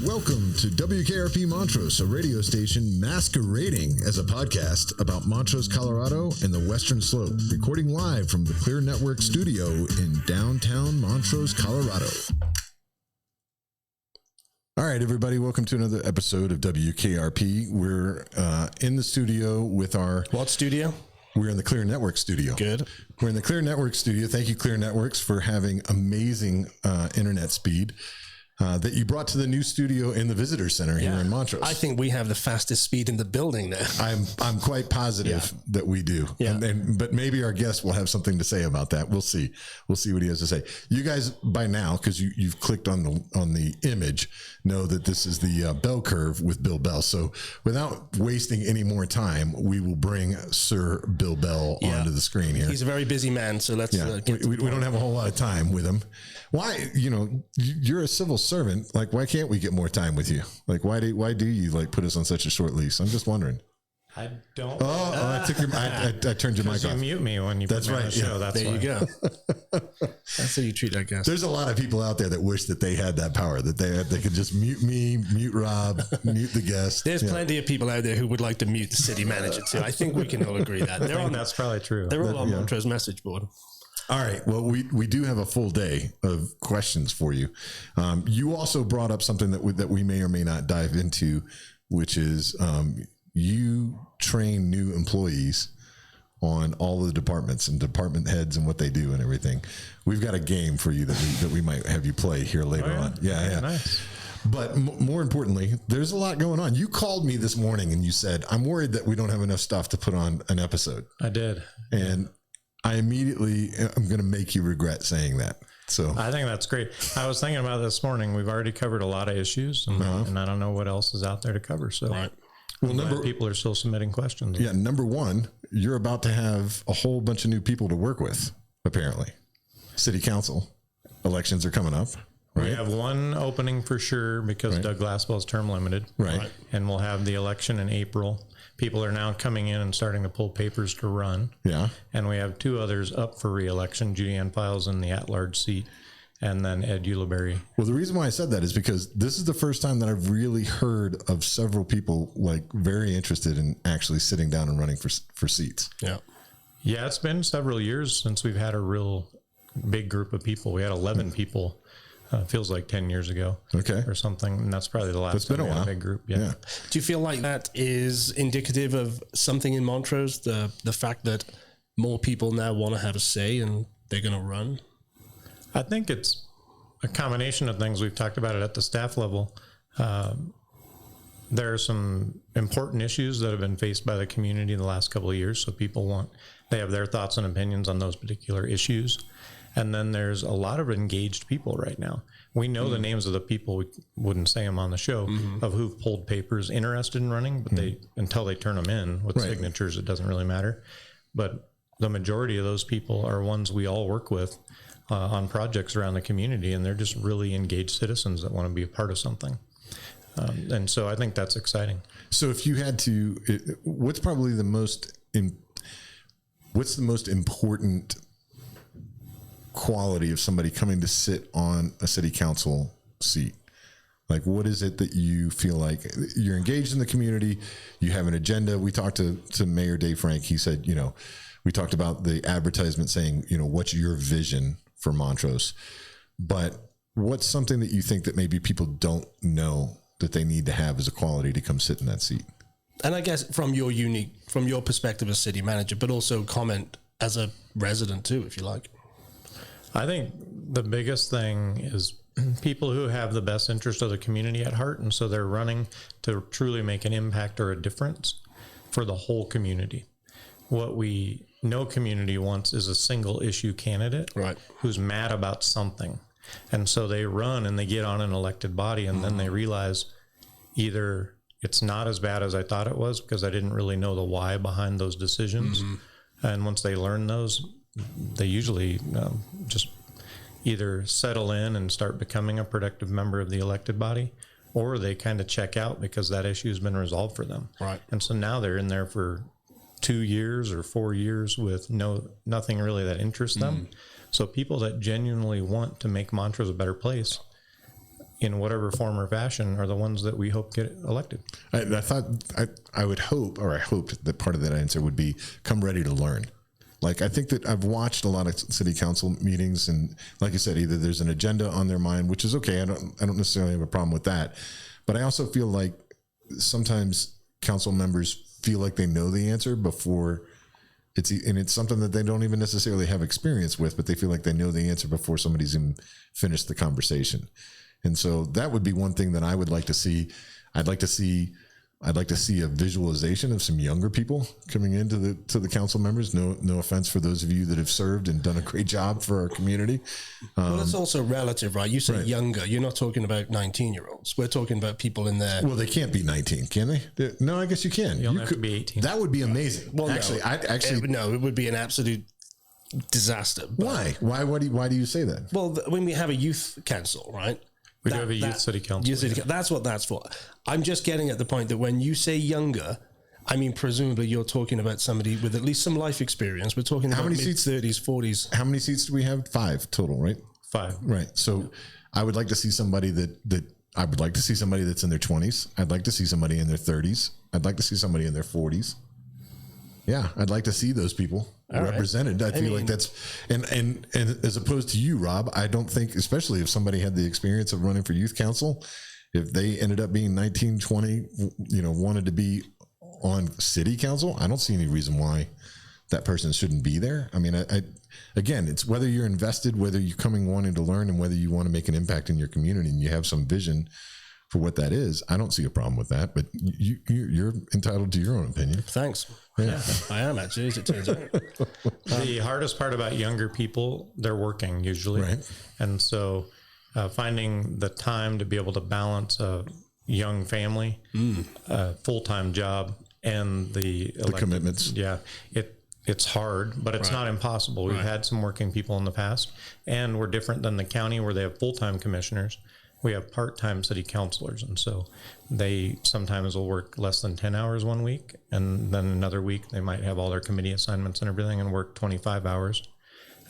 Welcome to WKRP Montrose, a radio station masquerading as a podcast about Montrose, Colorado and the Western Slope, recording live from the Clear Network studio in downtown Montrose, Colorado. All right, everybody, welcome to another episode of WKRP. We're in the studio with our... What studio? We're in the Clear Network studio. Good. We're in the Clear Network studio. Thank you, Clear Networks, for having amazing internet speed that you brought to the new studio in the Visitor Center here in Montrose. I think we have the fastest speed in the building now. I'm quite positive that we do. Yeah. But maybe our guest will have something to say about that. We'll see. We'll see what he has to say. You guys, by now, because you've clicked on the image, know that this is the bell curve with Bill Bell. So without wasting any more time, we will bring Sir Bill Bell onto the screen here. He's a very busy man, so let's get we don't have a whole lot of time with him. Why, you're a civil servant. Like, why can't we get more time with you? Like, why do you like put us on such a short leash? I'm just wondering. I don't. I took your. I turned your mic off. You mute me when you. That's put me right. on the show. That's there why. you go. That's how you treat that guest. There's a lot of people out there that wish that they had that power. That they could just mute me, mute Rob, mute the guest. There's plenty of people out there who would like to mute the city manager too. I think we can all agree that. That's probably true. They're all on Montrose message board. All right. Well, we do have a full day of questions for you. You also brought up something that we may or may not dive into, which is you train new employees on all of the departments and department heads and what they do and everything. We've got a game for you that we might have you play here later on. Yeah. Nice. But more importantly, there's a lot going on. You called me this morning and you said, I'm worried that we don't have enough stuff to put on an episode. I did. And I immediately am going to make you regret saying that. So I think that's great. I was thinking about this morning. We've already covered a lot of issues, and I don't know what else is out there to cover. So, well, people are still submitting questions. Yeah, number one, you're about to have a whole bunch of new people to work with. Apparently, city council elections are coming up. Right? We have one opening for sure because Doug Glasswell's term limited. Right. And we'll have the election in April. People are now coming in and starting to pull papers to run. Yeah. And we have two others up for re-election, Judy Ann Files in the at-large seat, and then Ed Ulibarri. Well, the reason why I said that is because this is the first time that I've really heard of several people like very interested in actually sitting down and running for seats. Yeah. Yeah, it's been several years since we've had a real big group of people. We had 11 people. Feels like 10 years ago or something. And that's probably the last time we had a big group. Yeah. Do you feel like that is indicative of something in Montrose? The fact that more people now want to have a say and they're going to run? I think it's a combination of things. We've talked about it at the staff level. There are some important issues that have been faced by the community in the last couple of years. So they have their thoughts and opinions on those particular issues. And then there's a lot of engaged people right now. We know the names of the people, we wouldn't say them on the show, of who've pulled papers interested in running, but until they turn them in with signatures, it doesn't really matter. But the majority of those people are ones we all work with on projects around the community, and they're just really engaged citizens that want to be a part of something. And so I think that's exciting. So if you had to, what's the most important quality of somebody coming to sit on a city council seat? Like, what is it that you feel like you're engaged in the community? You have an agenda. We talked to Mayor Dave Frank. He said, we talked about the advertisement saying, what's your vision for Montrose? But what's something that you think that maybe people don't know that they need to have as a quality to come sit in that seat? And I guess from your perspective as city manager, but also comment as a resident too, if you like. I think the biggest thing is people who have the best interest of the community at heart, and so they're running to truly make an impact or a difference for the whole community. What no community wants is a single issue candidate who's mad about something. And so they run and they get on an elected body, and then they realize either it's not as bad as I thought it was because I didn't really know the why behind those decisions. And once they learn those, they usually just either settle in and start becoming a productive member of the elected body, or they kind of check out because that issue has been resolved for them. Right. And so now they're in there for 2 years or 4 years with nothing really that interests them. So people that genuinely want to make Montrose a better place in whatever form or fashion, are the ones that we hope get elected. I thought I would hope, or I hoped that part of that answer would be come ready to learn. Like, I think that I've watched a lot of city council meetings, and like I said, either there's an agenda on their mind, which is okay. I don't necessarily have a problem with that, but I also feel like sometimes council members feel like they know the answer before it's something that they don't even necessarily have experience with, but they feel like they know the answer before somebody's even finished the conversation. And so that would be one thing that I would like to see. I'd like to see a visualization of some younger people coming into the council members. No offense for those of you that have served and done a great job for our community. Well, it's also relative, right? You say younger. You're not talking about 19-year-olds. We're talking about people in there. Well, they can't be 19, can they? No, I guess you can. You have to be 18. That would be amazing. Well, no, it would be an absolute disaster. Why? Why do you say that? Well, when we have a youth council, right? We do have a youth city council. That's what that's for. I'm just getting at the point that when you say younger, I mean, presumably you're talking about somebody with at least some life experience. We're talking about mid-30s, 40s. How many seats do we have? 5 total, right? 5. Right. So I would like to see somebody I would like to see somebody that's in their 20s. I'd like to see somebody in their 30s. I'd like to see somebody in their 40s. Yeah, I'd like to see those people represented. I feel like that's and as opposed to you, Rob, I don't think, especially if somebody had the experience of running for youth council, if they ended up being 19, 20, wanted to be on city council, I don't see any reason why that person shouldn't be there. I mean, again, it's whether you're invested, whether you're coming wanting to learn, and whether you want to make an impact in your community and you have some vision for what that is. I don't see a problem with that, but you're entitled to your own opinion. Thanks. Yeah, I am actually, as it turns out. The hardest part about younger people, they're working usually. Right. And so finding the time to be able to balance a young family, a full-time job, and the commitments. Yeah. It's hard, but it's not impossible. We've had some working people in the past, and we're different than the county where they have full-time commissioners. We have part-time city councilors, and so they sometimes will work less than 10 hours one week, and then another week they might have all their committee assignments and everything and work 25 hours.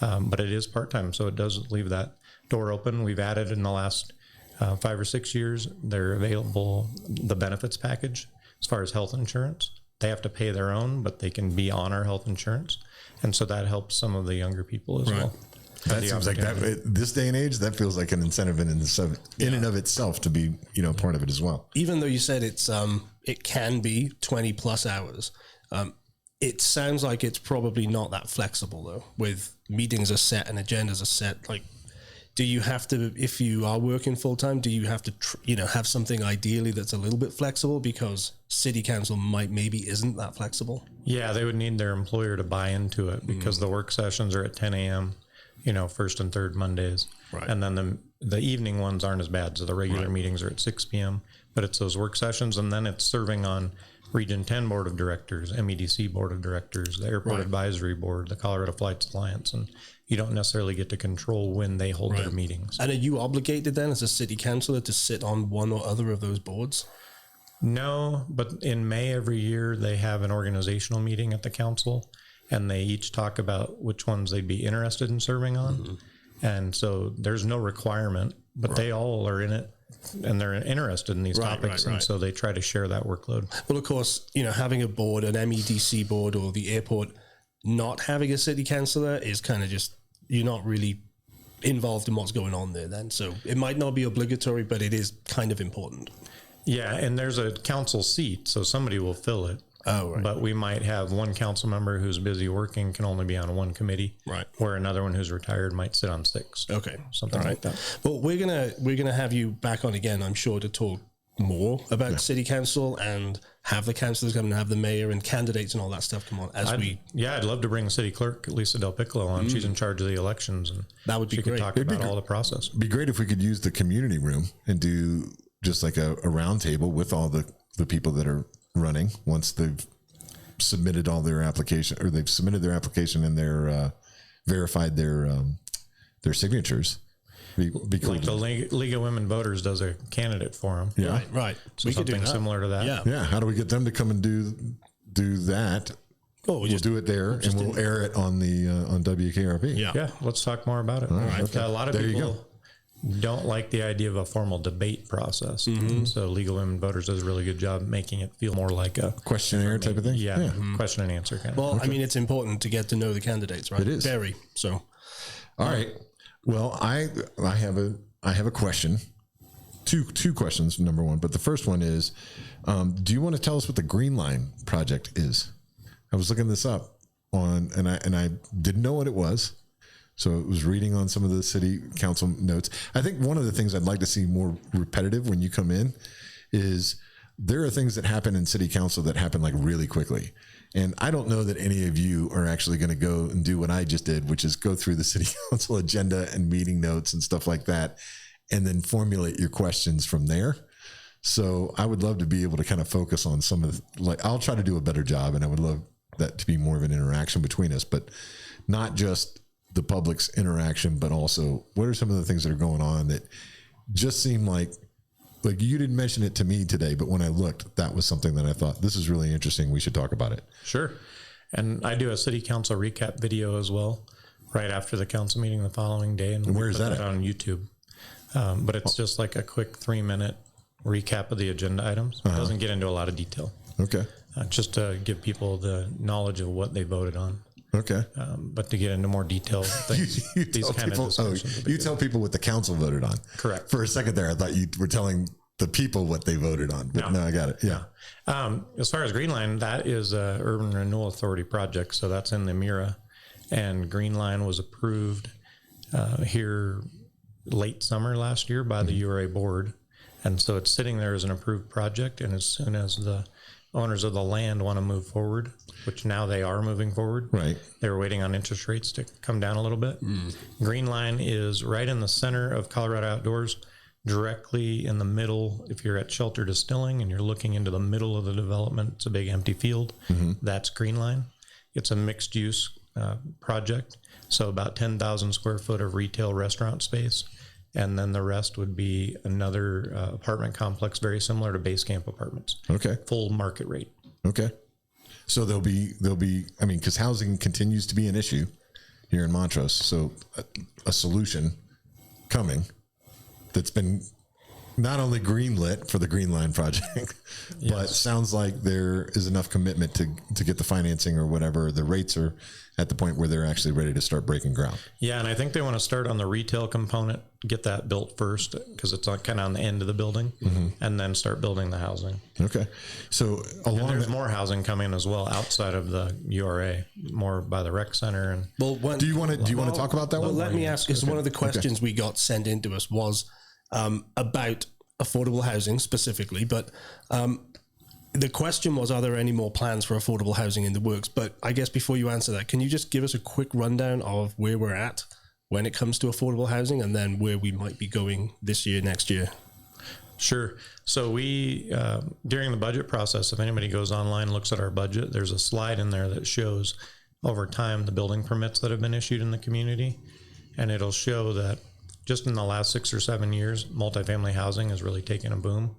But it is part-time, so it does leave that door open. We've added in the last 5 or 6 years, they're available, the benefits package as far as health insurance. They have to pay their own, but they can be on our health insurance, and so that helps some of the younger people as well. That seems like that this day and age, that feels like an incentive in and of itself to be, part of it as well. Even though you said it can be 20 plus hours, it sounds like it's probably not that flexible though. With meetings are set and agendas are set, like, do you have to, if you are working full time, do you have to, have something ideally that's a little bit flexible, because city council maybe isn't that flexible? Yeah, they would need their employer to buy into it, because the work sessions are at 10 a.m. First and third Mondays. Right. And then the evening ones aren't as bad. So the regular meetings are at 6 p.m., but it's those work sessions. And then it's serving on Region 10 Board of Directors, MEDC Board of Directors, the Airport Advisory Board, the Colorado Flights Alliance. And you don't necessarily get to control when they hold their meetings. And are you obligated then as a city councilor to sit on one or other of those boards? No, but in May every year, they have an organizational meeting at the council, and they each talk about which ones they'd be interested in serving on. Mm-hmm. And so there's no requirement, but they all are in it, and they're interested in these topics. And so they try to share that workload. Well, of course, having a board, an MEDC board or the airport, not having a city councillor is kind of just, you're not really involved in what's going on there then. So it might not be obligatory, but it is kind of important. Yeah. And there's a council seat, so somebody will fill it. Oh, right. But we might have one council member who's busy working can only be on one committee, where another one who's retired might sit on 6. Okay, something like that. Well, we're gonna have you back on again, I'm sure, to talk more about city council and have the councillors come and have the mayor and candidates and all that stuff come on I'd love to bring the city clerk Lisa Del Piccolo on. She's in charge of the elections, and that would be she great. Could talk about all the process. It'd be great if we could use the community room and do just like a round table with all the people that are running once they've submitted all their application, or they've submitted their application and they're verified their signatures. Be cool. Like the League of Women Voters does a candidate forum. Yeah. Right. So we could do similar to that. Yeah. How do we get them to come and do that? Oh, we'll do it there, and we'll air it on the on WKRP. Yeah. Let's talk more about it. All right. A lot of people don't like the idea of a formal debate process. And so League of Women Voters does a really good job making it feel more like a questionnaire type of thing. Yeah, question and answer kind of. Well, I mean, it's important to get to know the candidates, right? It is. Very. So, all right. Well, I have a question. Two questions. Number one, but the first one is, do you want to tell us what the Greenline project is? I was looking this up and I didn't know what it was. So it was reading on some of the city council notes. I think one of the things I'd like to see more repetitive when you come in is there are things that happen in city council that happen like really quickly. And I don't know that any of you are actually going to go and do what I just did, which is go through the city council agenda and meeting notes and stuff like that, and then formulate your questions from there. So I would love to be able to kind of focus on some of I'll try to do a better job, and I would love that to be more of an interaction between us, but not just the public's interaction, but also what are some of the things that are going on that just seem like you didn't mention it to me today, but when I looked, that was something that I thought, this is really interesting. We should talk about it. Sure. And I do a city council recap video as well, right after the council meeting the following day. And where is that on YouTube? But it's just like a quick 3-minute recap of the agenda items. It doesn't get into a lot of detail. Okay. Just to give people the knowledge of what they voted on. Okay. But to get into more detailed things, you tell people what the council voted on. Correct. For a second there, I thought you were telling the people what they voted on. But no I got it. Yeah. As far as Greenline, that is a Urban Renewal Authority project. So that's in the MURA, and Greenline was approved here late summer last year by the URA board. And so it's sitting there as an approved project. And as soon as the owners of the land want to move forward, which now they are moving forward. Right. They were waiting on interest rates to come down a little bit. Greenline is right in the center of Colorado Outdoors, directly in the middle. If you're at Shelter Distilling and you're looking into the middle of the development, it's a big empty field. That's Greenline. It's a mixed use project. So about 10,000 square foot of retail restaurant space. And then the rest would be another apartment complex, very similar to Base Camp Apartments. Okay. Full market rate. Okay. So there'll be, I mean, because housing continues to be an issue here in Montrose. So a solution coming that's been not only greenlit for the Greenline project, but sounds like there is enough commitment to get the financing or whatever. The rates are at the point where they're actually ready to start breaking ground. Yeah, and I think they want to start on the retail component, get that built first, because it's kind of on the end of the building, and then start building the housing. Okay. So there's more housing coming as well outside of the URA, more by the rec center. And do you want to talk about that one? Let me ask, because one of the questions we got sent into us was about affordable housing specifically, but the question was, are there any more plans for affordable housing in the works? But I guess before you answer that, can you just give us a quick rundown of where we're at when it comes to affordable housing, and then where we might be going this year, next year? Sure. So we, during the budget process, if anybody goes online, looks at our budget, there's a slide in there that shows over time the building permits that have been issued in the community. And it'll show that just in the last 6 or 7 years, multifamily housing has really taken a boom.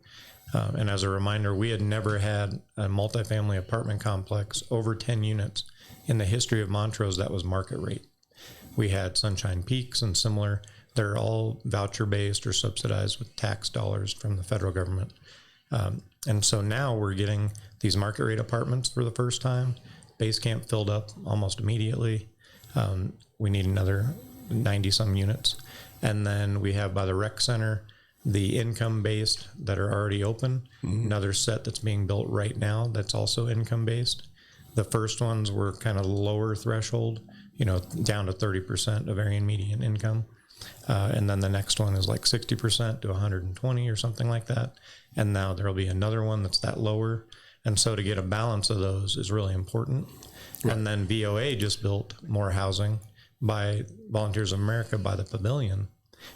And as a reminder, we had never had a multifamily apartment complex over 10 units in the history of Montrose that was market rate. We had Sunshine Peaks and similar. They're all voucher-based or subsidized with tax dollars from the federal government. And so now we're getting these market rate apartments for the first time. Base Camp filled up almost immediately. We need another 90-some units. And then we have by the rec center, the income-based that are already open, another set that's being built right now that's also income-based. The first ones were kind of lower threshold, down to 30% of area median income. And then the next one is like 60% to 120 or something like that. And now there'll be another one that's that lower. And so to get a balance of those is really important. Right. And then VOA just built more housing by Volunteers of America by the Pavilion,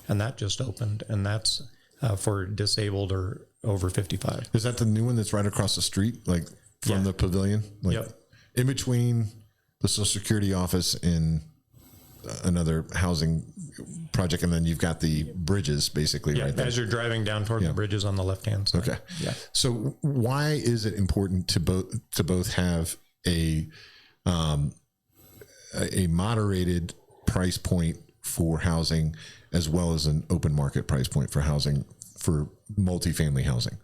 and that just opened, and that's for disabled or over 55. Is that the new one that's right across the street, like from the Pavilion? Like in between the Social Security office and another housing project, and then you've got the bridges basically right there. As you're driving down toward the bridges on the left-hand side. Okay. Yeah. So why is it important to both have a moderated price point for housing as well as an open market price point for housing, for multifamily housing.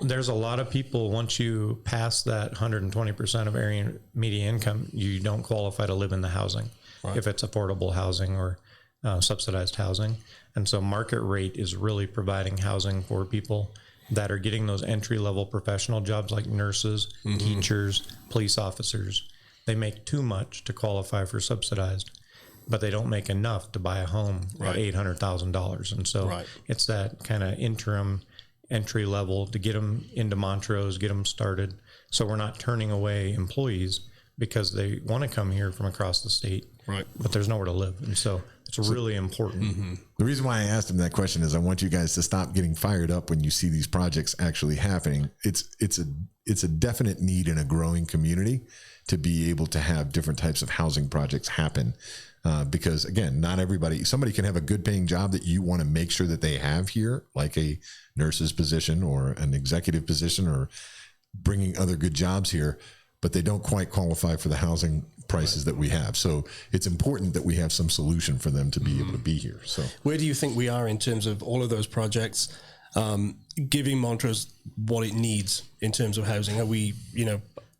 There's a lot of people, once you pass that 120% of area median income, you don't qualify to live in the housing, right, if it's affordable housing or subsidized housing. And so market rate is really providing housing for people that are getting those entry-level professional jobs like nurses, teachers, police officers. They make too much to qualify for subsidized, but they don't make enough to buy a home at $800,000. And so it's that kind of interim entry level to get them into Montrose, get them started. So we're not turning away employees because they want to come here from across the state, but there's nowhere to live. And so it's really important. The reason why I asked him that question is I want you guys to stop getting fired up when you see these projects actually happening. It's a definite need in a growing community to be able to have different types of housing projects happen. Because again, not everybody, somebody can have a good paying job that you want to make sure that they have here, like a nurse's position or an executive position or bringing other good jobs here, but they don't quite qualify for the housing prices that we have. So it's important that we have some solution for them to be able to be here. So where do you think we are in terms of all of those projects, giving Montrose what it needs in terms of housing? Are we,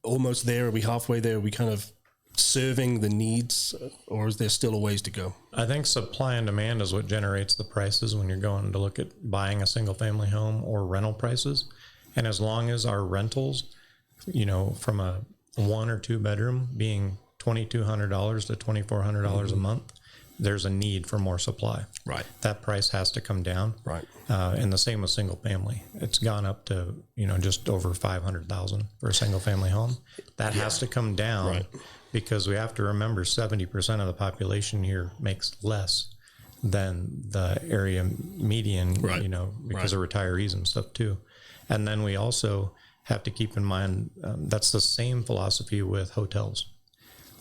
almost there? Are we halfway there? Are we kind of serving the needs, or is there still a ways to go? I think supply and demand is what generates the prices when you're going to look at buying a single family home or rental prices. And as long as our rentals, from a 1 or 2 bedroom being $2,200 to $2,400 a month, there's a need for more supply. Right. That price has to come down. Right. And the same with single family. It's gone up to, just over $500,000 for a single family home. That has to come down because we have to remember 70% of the population here makes less than the area median, because of retirees and stuff too. And then we also have to keep in mind, that's the same philosophy with hotels.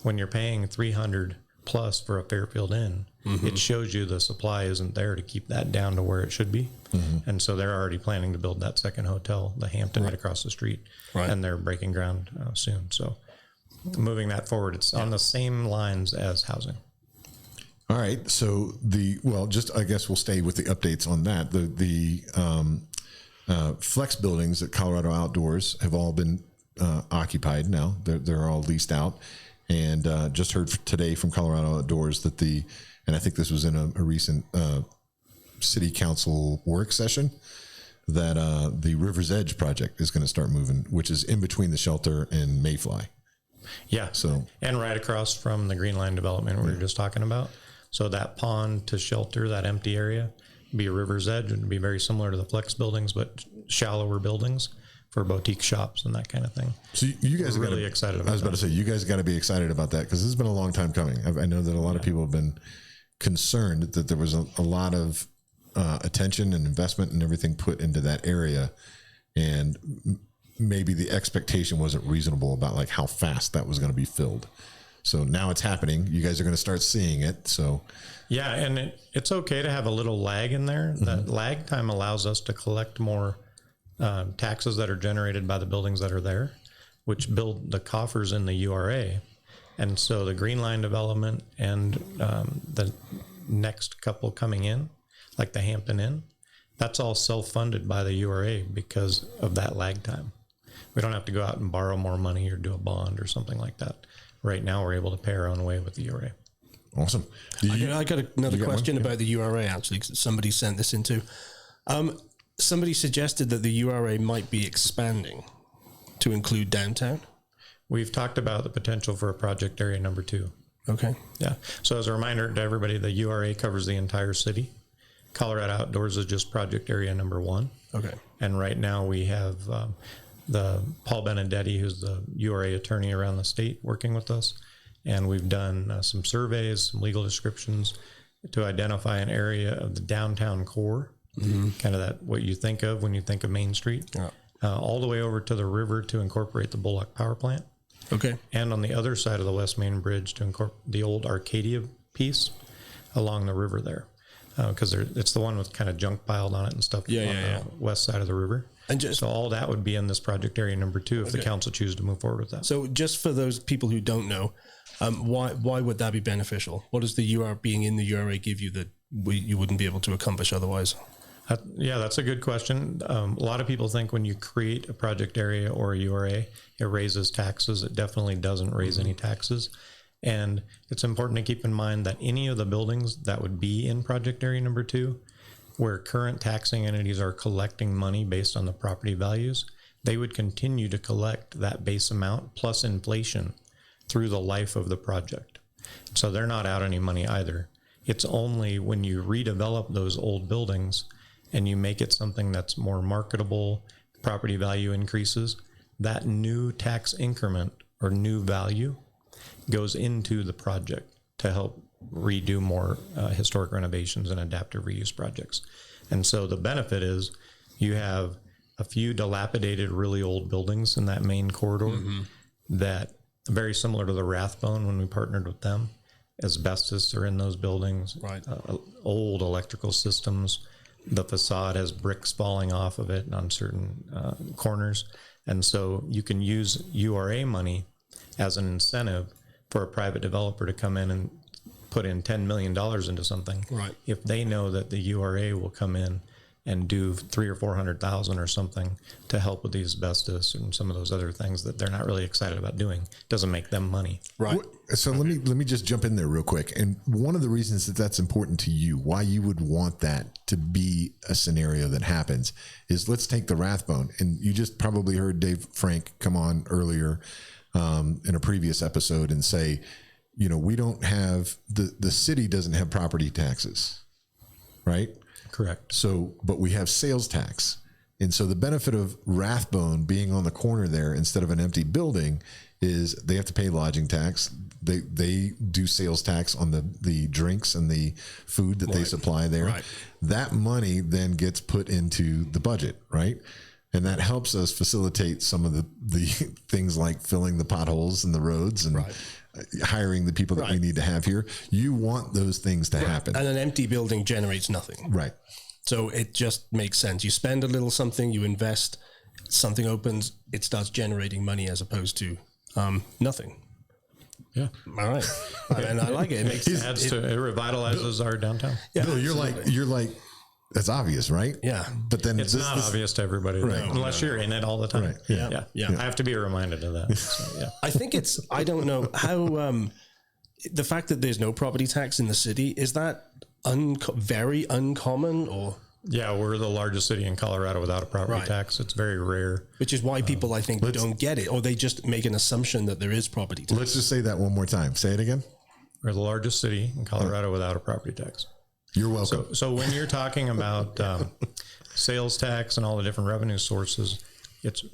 When you're paying $300 plus for a Fairfield Inn, it shows you the supply isn't there to keep that down to where it should be. And so they're already planning to build that second hotel, the Hampton, right across the street, and they're breaking ground soon. So moving that forward, it's on the same lines as housing. All right. So I guess we'll stay with the updates on that. The flex buildings at Colorado Outdoors have all been occupied now. They're all leased out. And just heard today from Colorado Outdoors that and I think this was in a recent city council work session, that the River's Edge project is going to start moving, which is in between the shelter and Mayfly. Yeah. So, and right across from the Greenline development we were just talking about. So that pond to shelter, that empty area, be a River's Edge, and be very similar to the flex buildings, but shallower buildings for boutique shops and that kind of thing. So you guys are really excited about that. I was about to say, you guys got to be excited about that, because this has been a long time coming. I know that a lot of people have been concerned that there was a lot of attention and investment and everything put into that area, and maybe the expectation wasn't reasonable about like how fast that was going to be filled. So now it's happening. You guys are going to start seeing it. So yeah, and it's okay to have a little lag in there. That lag time allows us to collect more taxes that are generated by the buildings that are there, which build the coffers in the URA. And so the Greenline development and the next couple coming in, like the Hampton Inn, that's all self-funded by the URA because of that lag time. We don't have to go out and borrow more money or do a bond or something like that. Right now, we're able to pay our own way with the URA. Awesome. I got another question about the URA, actually, because somebody sent this into. Somebody suggested that the URA might be expanding to include downtown. We've talked about the potential for a project area number 2. Okay. Yeah. So as a reminder to everybody, the URA covers the entire city. Colorado Outdoors is just project area number 1. Okay. And right now we have the Paul Benedetti, who's the URA attorney around the state, working with us. And we've done some surveys, some legal descriptions to identify an area of the downtown core, kind of that what you think of when you think of Main Street, all the way over to the river to incorporate the Bullock Power Plant. Okay. And on the other side of the West Main Bridge to incorporate the old Arcadia piece along the river there. Because it's the one with kind of junk piled on it and stuff on the west side of the river. And so all that would be in this project area number 2 if the council chooses to move forward with that. So just for those people who don't know, why would that be beneficial? What does the URA, being in the URA, give you you wouldn't be able to accomplish otherwise? Yeah, that's a good question. A lot of people think when you create a project area or a URA, it raises taxes. It definitely doesn't raise any taxes. And it's important to keep in mind that any of the buildings that would be in project area number 2, where current taxing entities are collecting money based on the property values, they would continue to collect that base amount plus inflation through the life of the project. So they're not out any money either. It's only when you redevelop those old buildings and you make it something that's more marketable, property value increases, that new tax increment or new value goes into the project to help redo more historic renovations and adaptive reuse projects. And so the benefit is you have a few dilapidated, really old buildings in that main corridor that very similar to the Rathbone when we partnered with them. Asbestos are in those buildings, right? Old electrical systems. The facade has bricks falling off of it on certain corners. And so you can use URA money as an incentive for a private developer to come in and put in $10 million into something. Right. If they know that the URA will come in and do $300,000 or $400,000 or something to help with the asbestos and some of those other things that they're not really excited about doing, doesn't make them money. Right. So let me just jump in there real quick. And one of the reasons that that's important to you, why you would want that to be a scenario that happens, is let's take the Rathbone. And you just probably heard Dave Frank come on earlier in a previous episode and say, you know, we don't have the city doesn't have property taxes, right? Correct. So, but we have sales tax. And so the benefit of Rathbone being on the corner there instead of an empty building is they have to pay lodging tax. They do sales tax on the drinks and the food that they supply there. Right. That money then gets put into the budget, right? And that helps us facilitate some of the things like filling the potholes in the roads and hiring the people that we need to have here. You want those things to happen. And an empty building generates nothing. Right. So it just makes sense. You spend a little something, you invest, something opens, it starts generating money as opposed to nothing. Yeah. All right. And I like it. It revitalizes our downtown. Yeah. No, you're like, that's obvious, right? Yeah. But then it's not obvious to everybody, unless you're in it all the time. Right. Yeah. I have to be reminded of that. So, yeah. I think I don't know how, the fact that there's no property tax in the city, is that very uncommon or? Yeah, we're the largest city in Colorado without a property tax. It's very rare. Which is why people, I think, don't get it, or they just make an assumption that there is property tax. Let's just say that one more time. Say it again. We're the largest city in Colorado without a property tax. You're welcome. So when you're talking about sales tax and all the different revenue sources, it's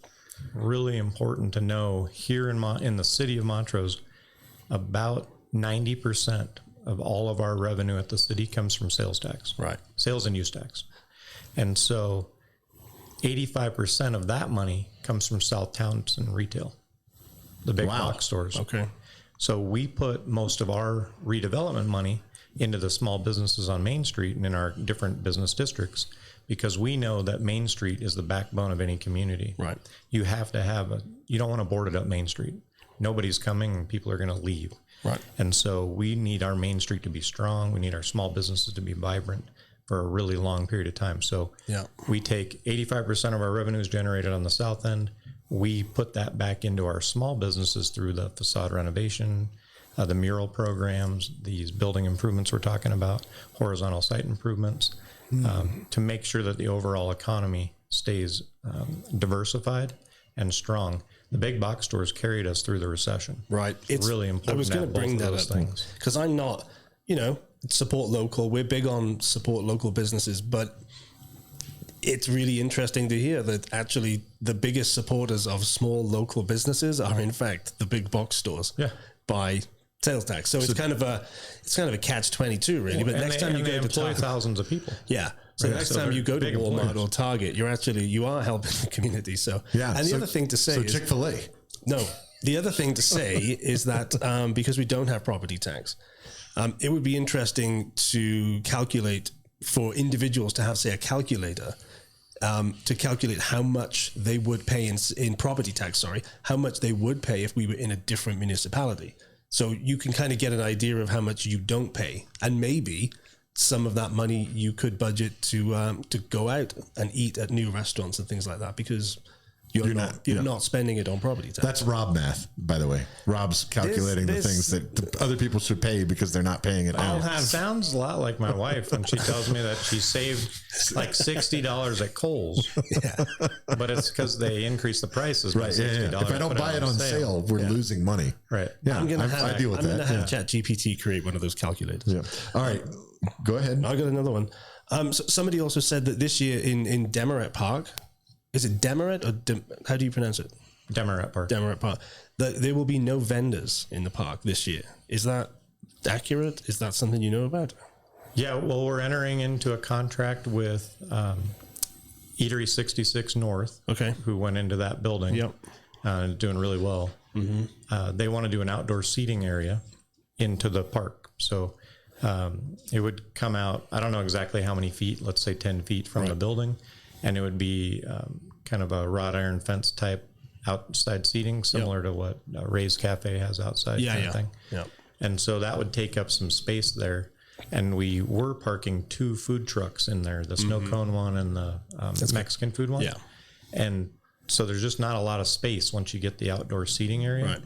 really important to know here in the city of Montrose, about 90% of all of our revenue at the city comes from sales tax. Right. Sales and use tax. And so 85% of that money comes from South Townsend retail, the big box stores. Okay. So we put most of our redevelopment money into the small businesses on Main Street and in our different business districts, because we know that Main Street is the backbone of any community. Right. You have to you don't want to board it up Main Street. Nobody's coming and people are going to leave. Right. And so we need our Main Street to be strong. We need our small businesses to be vibrant for a really long period of time. So we take 85% of our revenues generated on the south end. We put that back into our small businesses through the facade renovation, the mural programs, these building improvements we're talking about, horizontal site improvements, to make sure that the overall economy stays diversified and strong. The big box stores carried us through the recession. Right. It's really important. I was going to bring that up because I'm not, support local. We're big on support local businesses, but it's really interesting to hear that actually the biggest supporters of small local businesses are in fact the big box stores. Yeah. By sales tax. So it's kind of a catch-22 really. But next time you go to Target, thousands of people. Yeah. So next time you go to Walmart or Target, you are helping the community. So And the other thing to say is Chick-fil-A. No. The other thing to say is that because we don't have property tax, it would be interesting to calculate for individuals to have, say, a calculator to calculate how much they would pay in property tax, how much they would pay if we were in a different municipality. So you can kind of get an idea of how much you don't pay. And maybe some of that money you could budget to go out and eat at new restaurants and things like that, because you're not spending it on property tax. That's Rob math, by the way. Rob's calculating the things that other people should pay because they're not paying it now. Sounds a lot like my wife when she tells me that she saved like $60 at Kohl's. Yeah. But it's because they increase the prices. Right. Yeah. If I don't buy it on sale, we're losing money. Right. Yeah. I deal with that. I'm going to have ChatGPT create one of those calculators. Yeah. All right. Go ahead. I got another one. So somebody also said that this year in Demaret Park, is it Demaret or how do you pronounce it? Demaret Park. Demaret Park. There will be no vendors in the park this year. Is that accurate? Is that something you know about? Yeah, well, we're entering into a contract with Eatery 66 North, who went into that building, doing really well. Mm-hmm. They want to do an outdoor seating area into the park. So it would come out, I don't know exactly how many feet, let's say 10 feet from the building. And it would be kind of a wrought iron fence type outside seating, similar to what Ray's Cafe has outside kind of thing. Yeah. And so that would take up some space there. And we were parking 2 food trucks in there, the snow cone one and the Mexican food one. Yeah. And so there's just not a lot of space once you get the outdoor seating area. Right.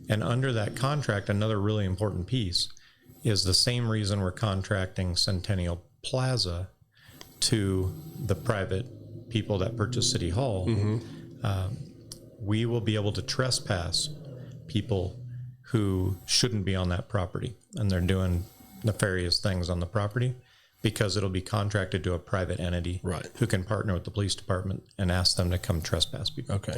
And under that contract, another really important piece is the same reason we're contracting Centennial Plaza to the private people that purchase City Hall. We will be able to trespass people who shouldn't be on that property, and they're doing nefarious things on the property, because it'll be contracted to a private entity who can partner with the police department and ask them to come trespass people. Okay.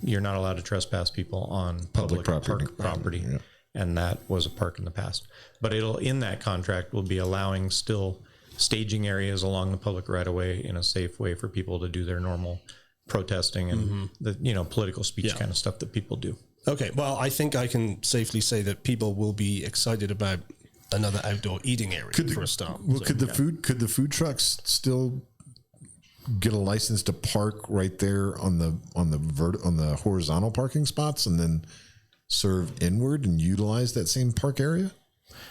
You're not allowed to trespass people on public property. Yeah. And that was a park in the past. But in that contract will be allowing still staging areas along the public right of way in a safe way for people to do their normal protesting and the political speech kind of stuff that people do. Okay, well, I think I can safely say that people will be excited about another outdoor eating area for a start. Well, could the food trucks still get a license to park right there on the horizontal parking spots and then serve inward and utilize that same park area?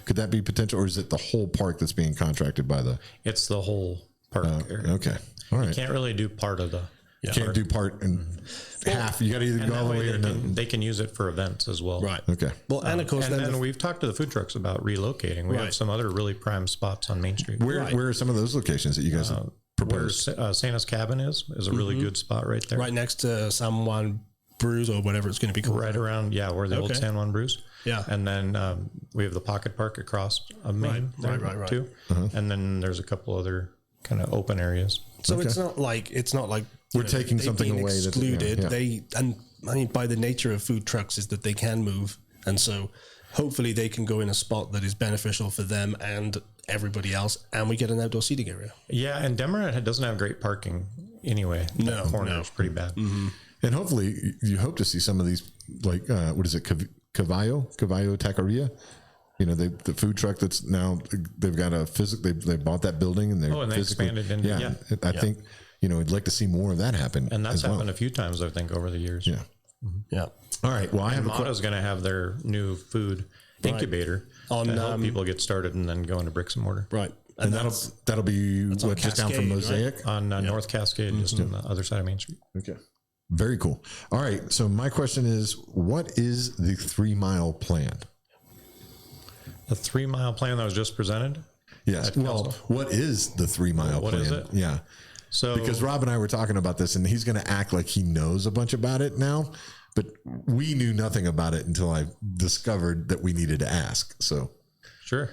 Could that be potential, or is it the whole park that's being contracted by the? It's the whole park area. Okay, all right. You can't really do part of the. You can't do part and half. You got to either go all the way or not. They can use it for events as well. Right. Okay. Well, and of course, then we've talked to the food trucks about relocating. We have some other really prime spots on Main Street. Where are some of those locations that you guys proposed? Where Santa's Cabin is a really good spot right there. Right next to San Juan Brews or whatever it's going to be called. Right around, where the old San Juan Brews. Yeah. And then we have the Pocket Park across Main right. too. And then there's a couple other kind of open areas. So it's not like we're taking something away that's excluded. By the nature of food trucks is that they can move, and so hopefully they can go in a spot that is beneficial for them and everybody else, and we get an outdoor seating area. Yeah, and Demaret doesn't have great parking anyway. The corner is pretty bad. Mm-hmm. And hopefully you hope to see some of these, like what is it, Cavallo Taqueria? The food truck that's now they've got a they bought that building and they expanded into I think I'd like to see more of that happen, and that's happened a few times I think over the years. Yeah. Mm-hmm. Yeah. All right. Well, I have Motto's going to have their new food incubator to help people get started and then go into bricks and mortar. Right. And that'll be just down from Mosaic on North Cascade, just on the other side of Main Street. Okay. Very cool. All right. So my question is, what is the 3 mile plan? The 3 mile plan that was just presented? Yes. Well, what is the 3 mile plan? What is it? Yeah. So because Rob and I were talking about this, and he's going to act like he knows a bunch about it now, but we knew nothing about it until I discovered that we needed to ask. So sure.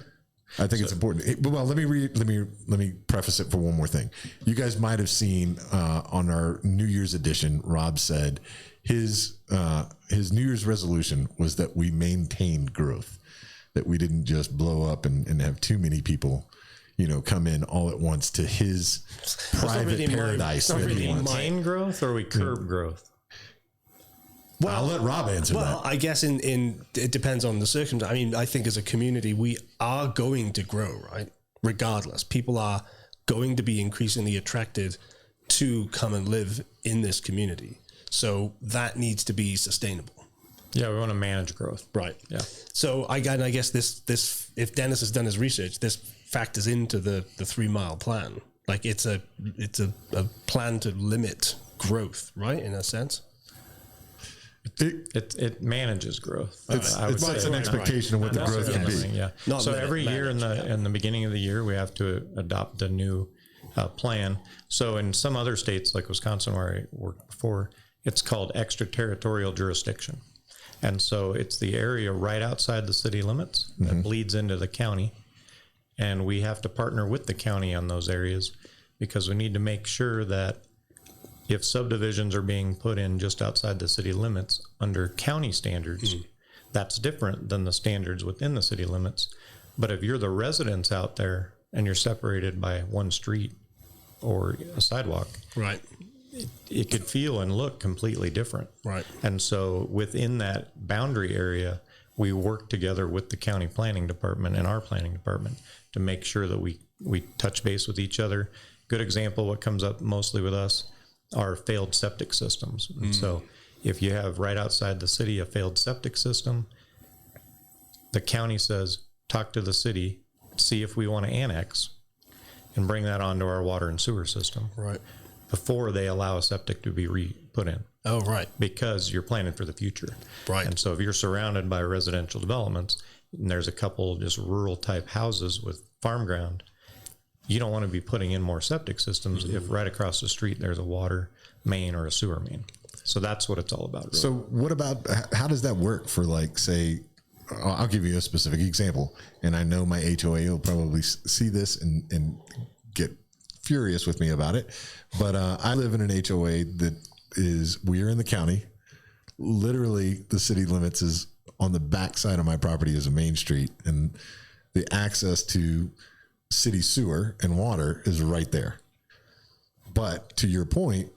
I think it's important. Well, let me preface it for one more thing. You guys might have seen on our New Year's edition, Rob said his New Year's resolution was that we maintained growth, that we didn't just blow up and have too many people, come in all at once to his private paradise. Maintain growth, or we curb growth? Well, I'll let Rob answer that. Well, I guess it depends on the circumstance. I mean, I think as a community, we are going to grow, right? Regardless, people are going to be increasingly attracted to come and live in this community. So that needs to be sustainable. Yeah, we want to manage growth. Right. Yeah. So I guess this if Dennis has done his research, this factors into the 3 mile plan. Like it's a plan to limit growth, right? In a sense. It manages growth. It's an expectation of what the growth can be. Yeah. So every year in the beginning of the year, we have to adopt a new plan. So in some other states like Wisconsin, where I worked before, it's called extra-territorial jurisdiction. And so it's the area right outside the city limits that bleeds into the county. And we have to partner with the county on those areas because we need to make sure that if subdivisions are being put in just outside the city limits under county standards, that's different than the standards within the city limits. But if you're the residents out there and you're separated by one street or a sidewalk, right, it could feel and look completely different. Right. And so within that boundary area, we work together with the county planning department and our planning department to make sure that we touch base with each other. Good example, what comes up mostly with us are failed septic systems. And so if you have right outside the city a failed septic system, the county says, talk to the city, see if we want to annex and bring that onto our water and sewer system. Right. Before they allow a septic to be put in. Oh, right. Because you're planning for the future. Right. And so if you're surrounded by residential developments and there's a couple just rural type houses with farm ground, you don't want to be putting in more septic systems if right across the street there's a water main or a sewer main. So that's what it's all about. Really. So what about, how does that work for, like, say, I'll give you a specific example, and I know my HOA will probably see this and get furious with me about it, but I live in an HOA that is, we're in the county. Literally, the city limits is on the back side of my property is a main street, and the access to city sewer and water is right there. But to your point,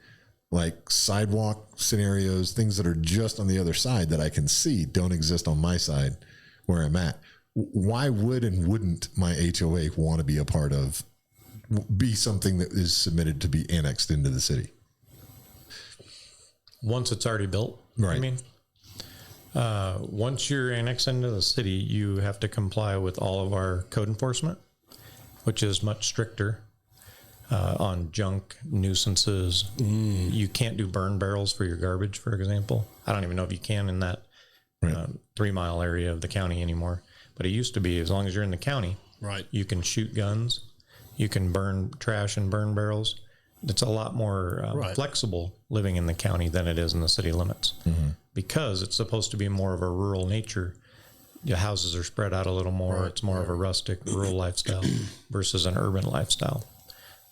like sidewalk scenarios, things that are just on the other side that I can see don't exist on my side where I'm at. Why would and wouldn't my HOA want to be a part of, be something that is submitted to be annexed into the city? Once it's already built, right? I mean, once you're annexed into the city, you have to comply with all of our code enforcement, which is much stricter on junk, nuisances. You can't do burn barrels for your garbage, for example. I don't even know if you can in that 3 mile area of the county anymore. But it used to be, as long as you're in the county, right, you can shoot guns, you can burn trash and burn barrels. It's a lot more flexible living in the county than it is in the city limits because it's supposed to be more of a rural nature. Your houses are spread out a little more. Right. It's more of a rustic rural lifestyle versus an urban lifestyle.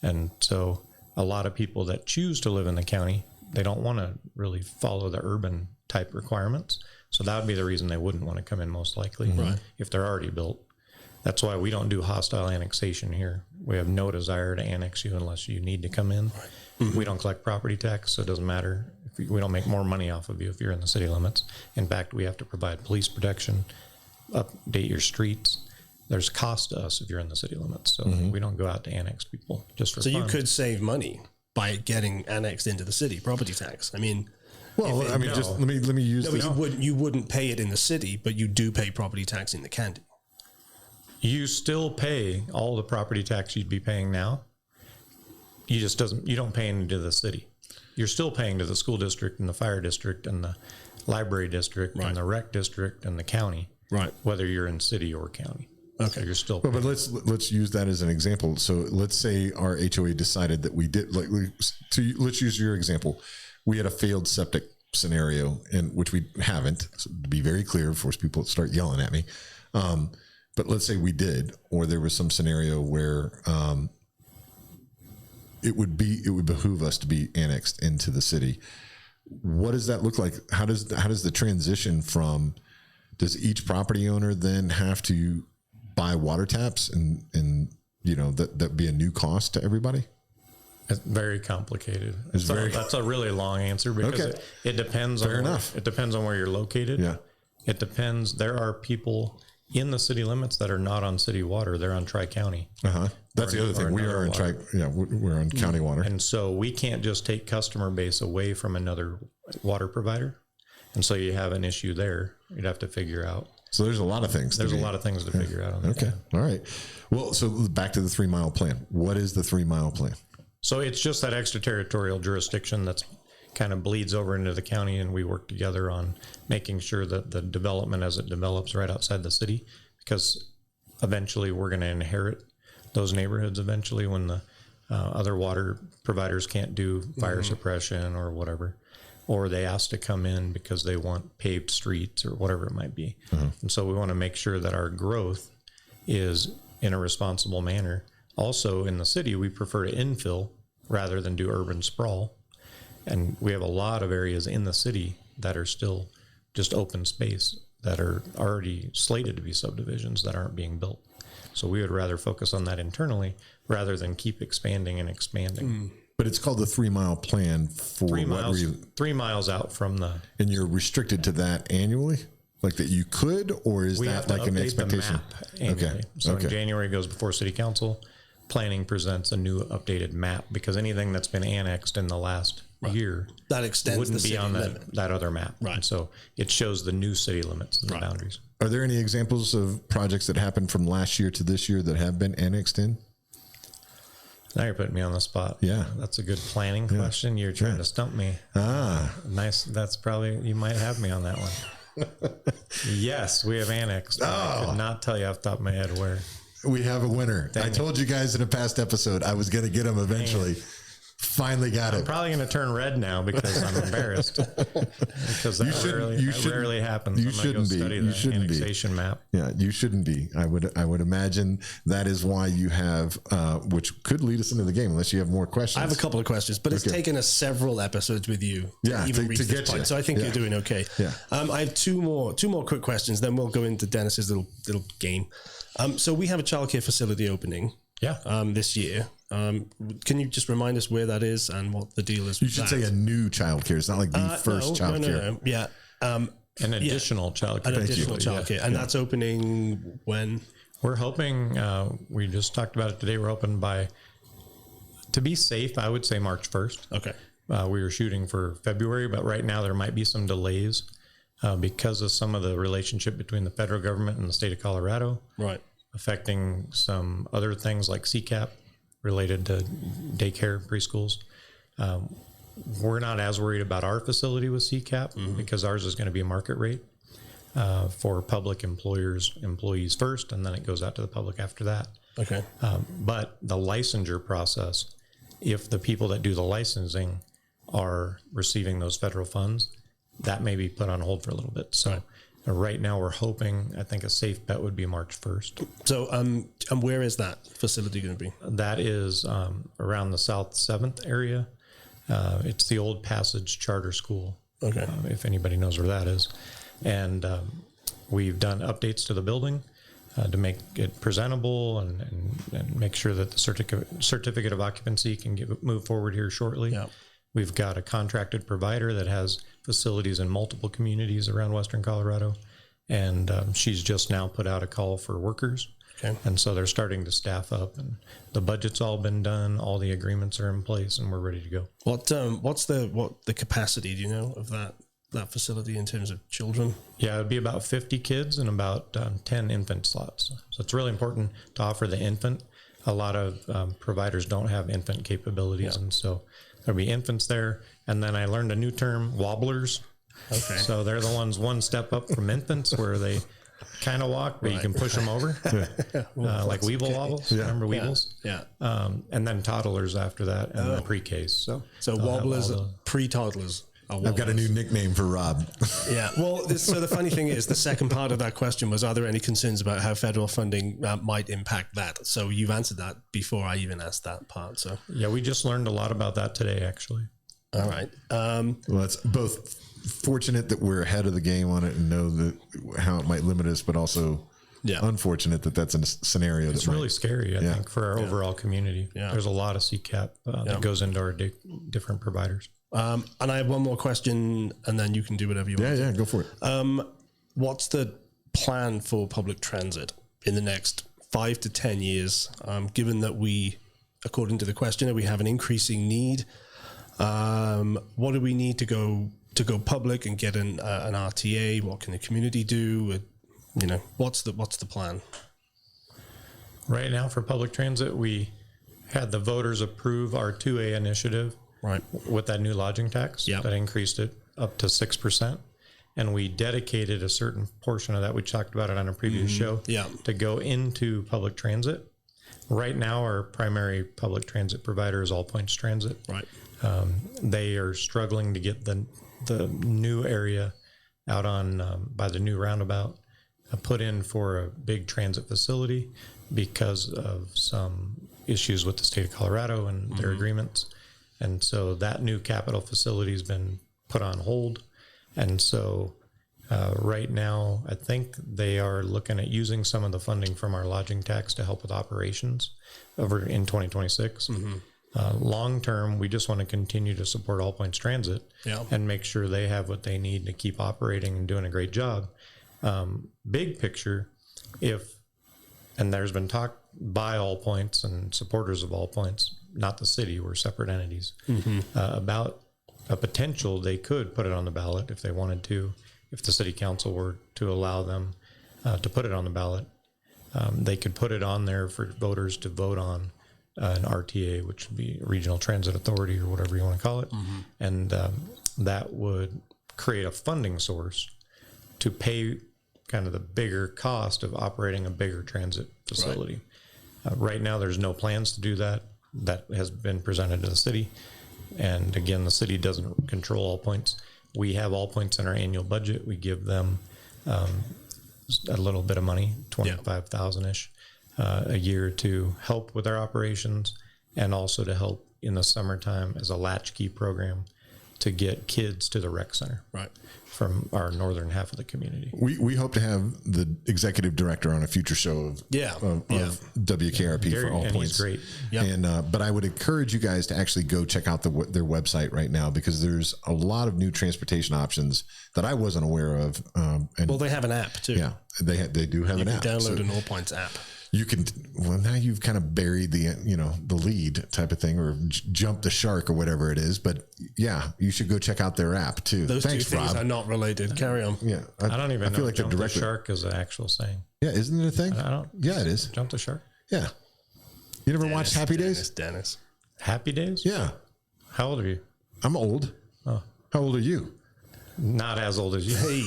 And so a lot of people that choose to live in the county, they don't want to really follow the urban type requirements. So that would be the reason they wouldn't want to come in most likely if they're already built. That's why we don't do hostile annexation here. We have no desire to annex you unless you need to come in. Right. We don't collect property tax, so it doesn't matter. We don't make more money off of you if you're in the city limits. In fact, we have to provide police protection, update your streets. There's cost to us if you're in the city limits. So we don't go out to annex people just for fun. So you could save money by getting annexed into the city, property tax. I mean, well, I mean, just let me use this. You wouldn't pay it in the city, but you do pay property tax in the county. You still pay all the property tax you'd be paying now. You don't pay into the city. You're still paying to the school district and the fire district and the library district and the rec district and the county. Right. Whether you're in city or county. Okay. So you're still paying. But let's use that as an example. So let's say our HOA decided that we did, let's use your example. We had a failed septic scenario, in which we haven't, so to be very clear, before people start yelling at me. But let's say we did, or there was some scenario where it would behoove us to be annexed into the city. What does that look like? How does the transition from, does each property owner then have to buy water taps and that be a new cost to everybody? It's very complicated. That's a really long answer because it depends. Fair enough. It depends on where you're located. Yeah. It depends. There are people in the city limits that are not on city water. They're on Tri-County. That's the other thing. We are in we're on county water. And so we can't just take customer base away from another water provider. And so you have an issue there you'd have to figure out. So there's a lot of things. There's a lot of things to figure out on that. Okay. All right. Well, so back to the 3 mile plan. What is the 3 mile plan? So it's just that extraterritorial jurisdiction that's kind of bleeds over into the county, and we work together on making sure that the development as it develops right outside the city, because eventually we're going to inherit those neighborhoods eventually when the other water providers can't do fire suppression or whatever, or they ask to come in because they want paved streets or whatever it might be. And so we want to make sure that our growth is in a responsible manner. Also in the city, we prefer to infill rather than do urban sprawl. And we have a lot of areas in the city that are still just open space that are already slated to be subdivisions that aren't being built. So we would rather focus on that internally rather than keep expanding and expanding. But it's called the 3 mile plan for 3 miles, 3 miles out from the. And you're restricted to that annually? Like that you could, or is that like an expectation? The map annually. So in January it goes before city council. Planning presents a new updated map, because anything that's been annexed in the last year that extends wouldn't the be on limit. that other map. Right. And so it shows the new city limits and the boundaries. Are there any examples of projects that happened from last year to this year that have been annexed in? Now you're putting me on the spot. Yeah. That's a good planning question. You're trying to stump me. Nice. That's probably, you might have me on that one. Yes, we have annexed. I could not tell you off the top of my head where. We have a winner. I told you guys in a past episode I was going to get him eventually. Finally got I'm it. probably going to turn red now because I'm embarrassed. Because that rarely happens. You shouldn't be. You shouldn't be. Annexation map. Yeah, you shouldn't be. I would imagine that is why you have, which could lead us into the game unless you have more questions. I have a couple of questions, but it's taken us several episodes with you to even reach to this get point. you. So I think you're doing okay. Yeah. I have two more quick questions. Then we'll go into Dennis's little game. So we have a childcare facility opening. Yeah. This year. Can you just remind us where that is and what the deal is? You should say a new childcare. It's not like the first childcare. No. Yeah. An additional childcare. An additional childcare. And that's opening when? We're hoping, we just talked about it today, we're hoping by, to be safe, I would say March 1st. Okay. We were shooting for February, but right now there might be some delays because of some of the relationship between the federal government and the state of Colorado. Right. Affecting some other things like CCAP related to daycare, preschools. We're not as worried about our facility with CCAP because ours is going to be a market rate for public employees first, and then it goes out to the public after that. Okay. But the licensure process, if the people that do the licensing are receiving those federal funds, that may be put on hold for a little bit. So right now we're hoping, I think a safe bet would be March 1st. So, and where is that facility going to be? That is around the South 7th area. It's the old Passage Charter School. Okay. If anybody knows where that is. And we've done updates to the building to make it presentable and make sure that the certificate of occupancy can move forward here shortly. Yeah. We've got a contracted provider that has facilities in multiple communities around Western Colorado. And she's just now put out a call for workers. Okay. And so they're starting to staff up, and the budget's all been done. All the agreements are in place, and we're ready to go. What's the capacity, do you know, of that facility in terms of children? Yeah, it'd be about 50 kids and about 10 infant slots. So it's really important to offer the infant. A lot of providers don't have infant capabilities, and so there'll be infants there. And then I learned a new term, wobblers. Okay. So they're the ones one step up from infants where they kind of walk, but you can push them over, like Weeble wobbles. Yeah. Remember Weebles? Yeah. And then toddlers after that, and then pre-Ks. So wobblers, pre-toddlers. I've got a new nickname for Rob. Yeah. Well, so the funny thing is, the second part of that question was, are there any concerns about how federal funding might impact that? So you've answered that before I even asked that part. So yeah, we just learned a lot about that today, actually. All right. Well, it's both fortunate that we're ahead of the game on it and know that how it might limit us, but also unfortunate that that's a scenario. It's really scary, I think, for our overall community. Yeah. There's a lot of CCAP that goes into our different providers. And I have one more question, and then you can do whatever you want. Yeah, go for it. What's the plan for public transit in the next 5 to 10 years? Given that we, according to the questioner, we have an increasing need. What do we need to go public and get an RTA? What can the community do? what's the plan? Right now for public transit, we had the voters approve our 2A initiative, right, with that new lodging tax that increased it up to 6%. And we dedicated a certain portion of that. We talked about it on a previous show to go into public transit. Right now, our primary public transit provider is All Points Transit. Right. They are struggling to get the new area out on by the new roundabout put in for a big transit facility because of some issues with the state of Colorado and their agreements. And so that new capital facility has been put on hold. And so right now, I think they are looking at using some of the funding from our lodging tax to help with operations over in 2026. Long term, we just want to continue to support All Points Transit and make sure they have what they need to keep operating and doing a great job. Big picture, and there's been talk by All Points and supporters of All Points, not the city, we're separate entities, about a potential they could put it on the ballot if they wanted to, if the city council were to allow them to put it on the ballot. They could put it on there for voters to vote on an RTA, which would be Regional Transit Authority or whatever you want to call it. And that would create a funding source to pay kind of the bigger cost of operating a bigger transit facility. Right now, there's no plans to do that. That has been presented to the city. And again, the city doesn't control All Points. We have All Points in our annual budget. We give them a little bit of money, $25,000-ish a year to help with our operations and also to help in the summertime as a latchkey program to get kids to the rec center from our northern half of the community. We hope to have the executive director on a future show of WKRP for All Points. He's great. And but I would encourage you guys to actually go check out their website right now, because there's a lot of new transportation options that I wasn't aware of. And they have an app too. Yeah, they do have an app. Download an All Points app. You can, now you've kind of buried the lead type of thing, or jump the shark or whatever it is. But yeah, you should go check out their app too. Those two things are not related. Carry on. Yeah. I don't even know. Feel like jump the shark is an actual saying. Yeah. Isn't it a thing? I don't. Yeah, it is. Jump the shark. Yeah. You never watched Happy Days? Dennis. Happy Days? Yeah. How old are you? I'm old. Oh. How old are you? Not as old as you. Hey,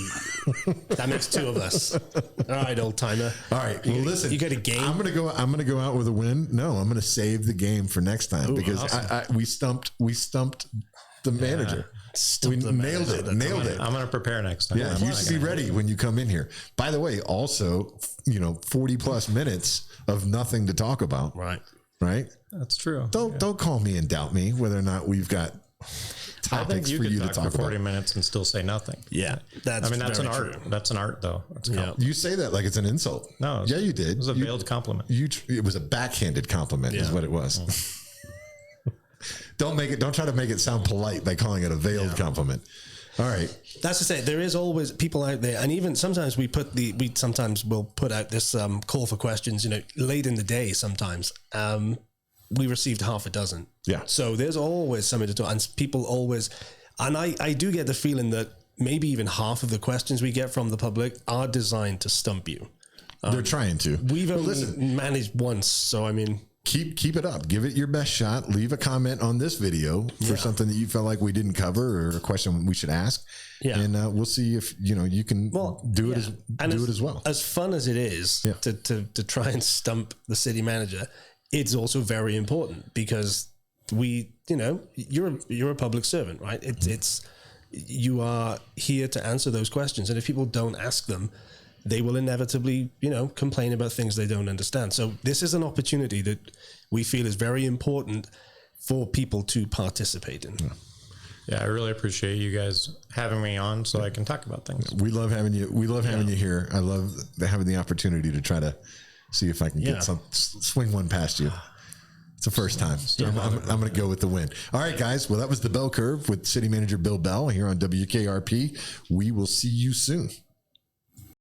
that makes two of us. All right, old timer. All right. Well, listen. You got a game. I'm gonna go out with a win. No, I'm gonna save the game for next time because awesome. we stumped the manager. We nailed it. I'm gonna prepare next time. Yeah, you should be ready when you come in here. By the way, also 40 plus minutes of nothing to talk about. Right. That's true. Don't call me and doubt me whether or not we've got topics for you to talk for 40 about. minutes and still say nothing. Yeah, that's an art. True. That's an art, though. You say that like it's an insult. No, yeah, you did. It was a veiled compliment. It was a backhanded compliment, is what it was. Don't try to make it sound polite by calling it a veiled compliment. All right. That's to say, there is always people out there, and even sometimes sometimes we'll put out this call for questions. Late in the day, sometimes. We received half a dozen. Yeah. So there's always something to talk, and people always, and I do get the feeling that maybe even half of the questions we get from the public are designed to stump you. They're trying to. We've only managed once, so I mean, keep it up. Give it your best shot. Leave a comment on this video for something that you felt like we didn't cover or a question we should ask. Yeah. And we'll see if you can do it as well. As fun as it is to try and stump the city manager, it's also very important because you're a public servant, right? You are here to answer those questions, and if people don't ask them, they will inevitably, complain about things they don't understand. So this is an opportunity that we feel is very important for people to participate in. Yeah, I really appreciate you guys having me on so I can talk about things. We love having you. We love having you here. I love having the opportunity to try to see if I can get swing one past you. It's the first time. So I'm going to go with the win. All right, guys. Well, that was the Bell Curve with City Manager Bill Bell here on WKRP. We will see you soon.